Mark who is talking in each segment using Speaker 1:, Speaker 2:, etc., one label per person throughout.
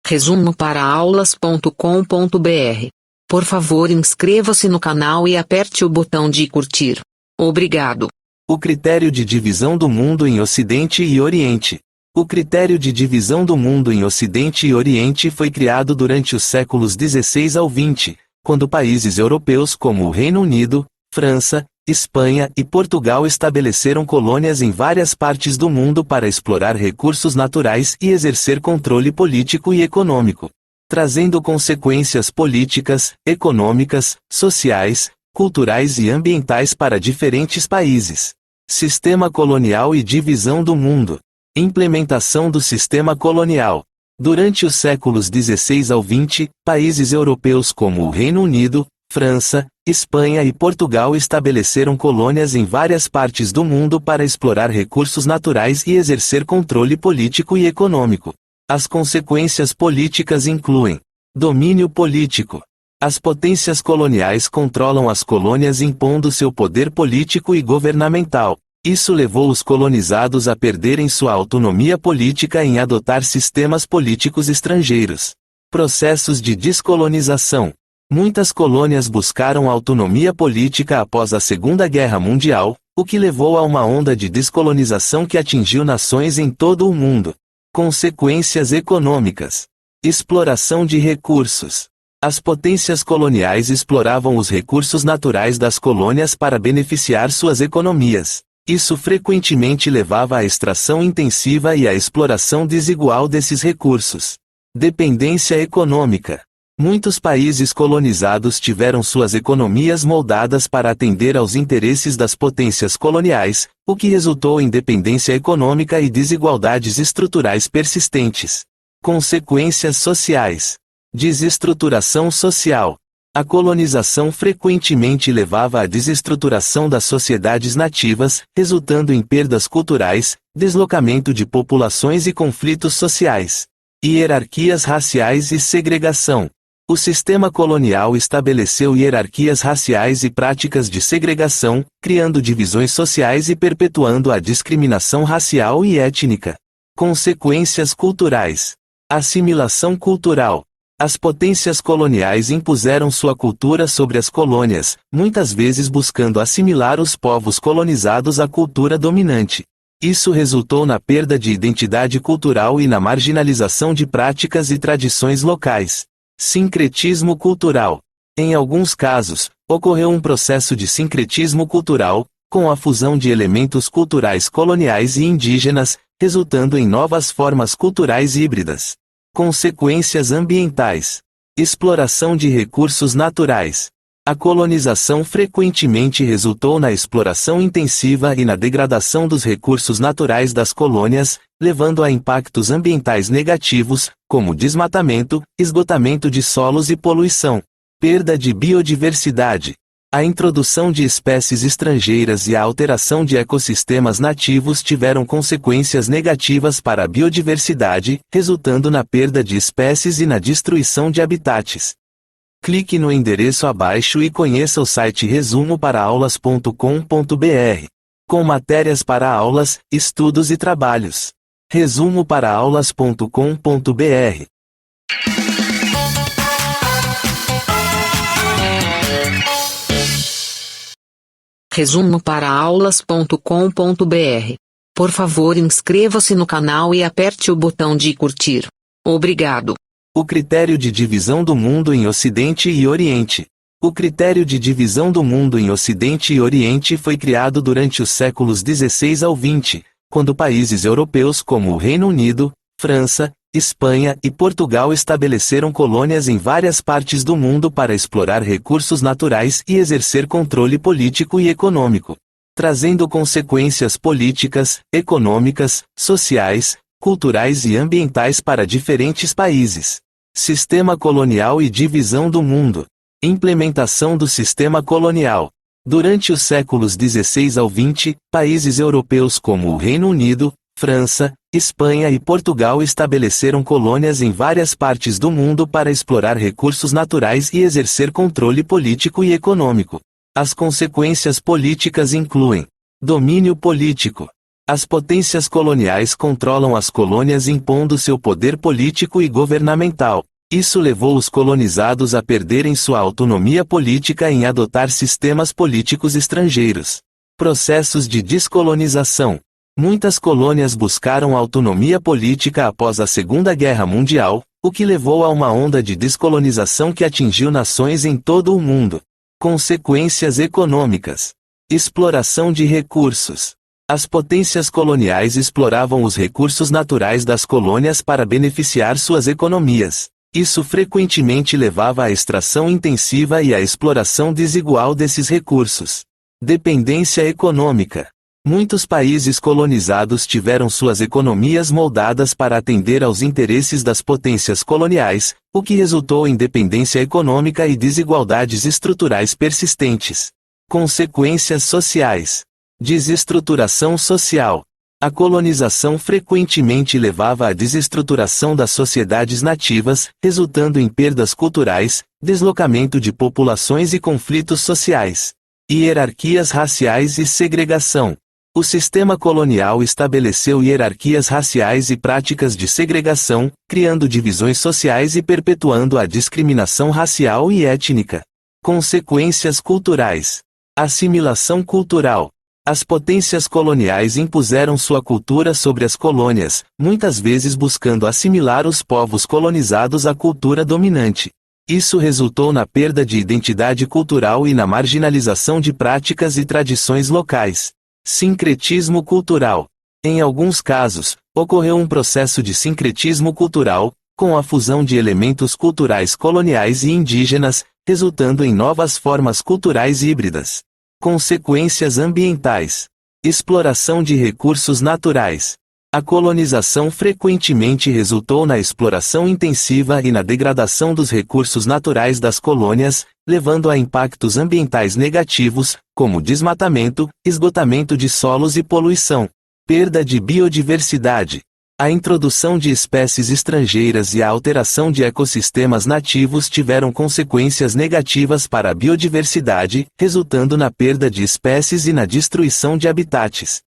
Speaker 1: Resumo para aulas.com.br. Por favor, inscreva-se no canal e aperte o botão de curtir. Obrigado.
Speaker 2: O critério de divisão do mundo em Ocidente e Oriente. O critério de divisão do mundo em Ocidente e Oriente foi criado durante os séculos XVI ao XX, quando países europeus como o Reino Unido, França, Espanha e Portugal estabeleceram colônias em várias partes do mundo para explorar recursos naturais e exercer controle político e econômico, trazendo consequências políticas, econômicas, sociais, culturais e ambientais para diferentes países. Sistema colonial e divisão do mundo. Implementação do sistema colonial. Durante os séculos XVI ao XX, países europeus como o Reino Unido, França, Espanha e Portugal estabeleceram colônias em várias partes do mundo para explorar recursos naturais e exercer controle político e econômico. As consequências políticas incluem: domínio político. As potências coloniais controlam as colônias impondo seu poder político e governamental. Isso levou os colonizados a perderem sua autonomia política em adotar sistemas políticos estrangeiros. Processos de descolonização. Muitas colônias buscaram autonomia política após a Segunda Guerra Mundial, o que levou a uma onda de descolonização que atingiu nações em todo o mundo. Consequências econômicas. Exploração de recursos. As potências coloniais exploravam os recursos naturais das colônias para beneficiar suas economias. Isso frequentemente levava à extração intensiva e à exploração desigual desses recursos. Dependência econômica. Muitos países colonizados tiveram suas economias moldadas para atender aos interesses das potências coloniais, o que resultou em dependência econômica e desigualdades estruturais persistentes. Consequências sociais. Desestruturação social. A colonização frequentemente levava à desestruturação das sociedades nativas, resultando em perdas culturais, deslocamento de populações e conflitos sociais. Hierarquias raciais e segregação. O sistema colonial estabeleceu hierarquias raciais e práticas de segregação, criando divisões sociais e perpetuando a discriminação racial e étnica. Consequências culturais. Assimilação cultural. As potências coloniais impuseram sua cultura sobre as colônias, muitas vezes buscando assimilar os povos colonizados à cultura dominante. Isso resultou na perda de identidade cultural e na marginalização de práticas e tradições locais. Sincretismo cultural. Em alguns casos, ocorreu um processo de sincretismo cultural, com a fusão de elementos culturais coloniais e indígenas, resultando em novas formas culturais híbridas. Consequências ambientais. Exploração de recursos naturais. A colonização frequentemente resultou na exploração intensiva e na degradação dos recursos naturais das colônias, levando a impactos ambientais negativos, como desmatamento, esgotamento de solos e poluição. Perda de biodiversidade. A introdução de espécies estrangeiras e a alteração de ecossistemas nativos tiveram consequências negativas para a biodiversidade, resultando na perda de espécies e na destruição de habitats. Clique no endereço abaixo e conheça o site resumoparaaaulas.com.br, com matérias para aulas, estudos e trabalhos. Resumoparaaaulas.com.br.
Speaker 1: Resumo para aulas.com.br. Por favor, inscreva-se no canal e aperte o botão de curtir. Obrigado.
Speaker 2: O critério de divisão do mundo em Ocidente e Oriente. O critério de divisão do mundo em Ocidente e Oriente foi criado durante os séculos XVI ao XX, quando países europeus como o Reino Unido, França, Espanha e Portugal estabeleceram colônias em várias partes do mundo para explorar recursos naturais e exercer controle político e econômico, trazendo consequências políticas, econômicas, sociais, culturais e ambientais para diferentes países. Sistema colonial e divisão do mundo. Implementação do sistema colonial. Durante os séculos XVI ao XX, países europeus como o Reino Unido, França, Espanha e Portugal estabeleceram colônias em várias partes do mundo para explorar recursos naturais e exercer controle político e econômico. As consequências políticas incluem: domínio político. As potências coloniais controlam as colônias impondo seu poder político e governamental. Isso levou os colonizados a perderem sua autonomia política em adotar sistemas políticos estrangeiros. Processos de descolonização. Muitas colônias buscaram autonomia política após a Segunda Guerra Mundial, o que levou a uma onda de descolonização que atingiu nações em todo o mundo. Consequências econômicas. Exploração de recursos. As potências coloniais exploravam os recursos naturais das colônias para beneficiar suas economias. Isso frequentemente levava à extração intensiva e à exploração desigual desses recursos. Dependência econômica. Muitos países colonizados tiveram suas economias moldadas para atender aos interesses das potências coloniais, o que resultou em dependência econômica e desigualdades estruturais persistentes. Consequências sociais. Desestruturação social. A colonização frequentemente levava à desestruturação das sociedades nativas, resultando em perdas culturais, deslocamento de populações e conflitos sociais. Hierarquias raciais e segregação. O sistema colonial estabeleceu hierarquias raciais e práticas de segregação, criando divisões sociais e perpetuando a discriminação racial e étnica. Consequências culturais. Assimilação cultural. As potências coloniais impuseram sua cultura sobre as colônias, muitas vezes buscando assimilar os povos colonizados à cultura dominante. Isso resultou na perda de identidade cultural e na marginalização de práticas e tradições locais. Sincretismo cultural. Em alguns casos, ocorreu um processo de sincretismo cultural, com a fusão de elementos culturais coloniais e indígenas, resultando em novas formas culturais híbridas. Consequências ambientais. Exploração de recursos naturais. A colonização frequentemente resultou na exploração intensiva e na degradação dos recursos naturais das colônias, levando a impactos ambientais negativos, como desmatamento, esgotamento de solos e poluição. Perda de biodiversidade. A introdução de espécies estrangeiras e a alteração de ecossistemas nativos tiveram consequências negativas para a biodiversidade, resultando na perda de espécies e na destruição de habitats.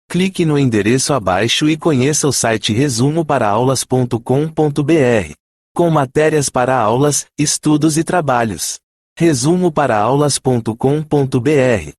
Speaker 2: Clique no endereço abaixo e conheça o site resumoparaaaulas.com.br, com matérias para aulas, estudos e trabalhos. resumoparaaaulas.com.br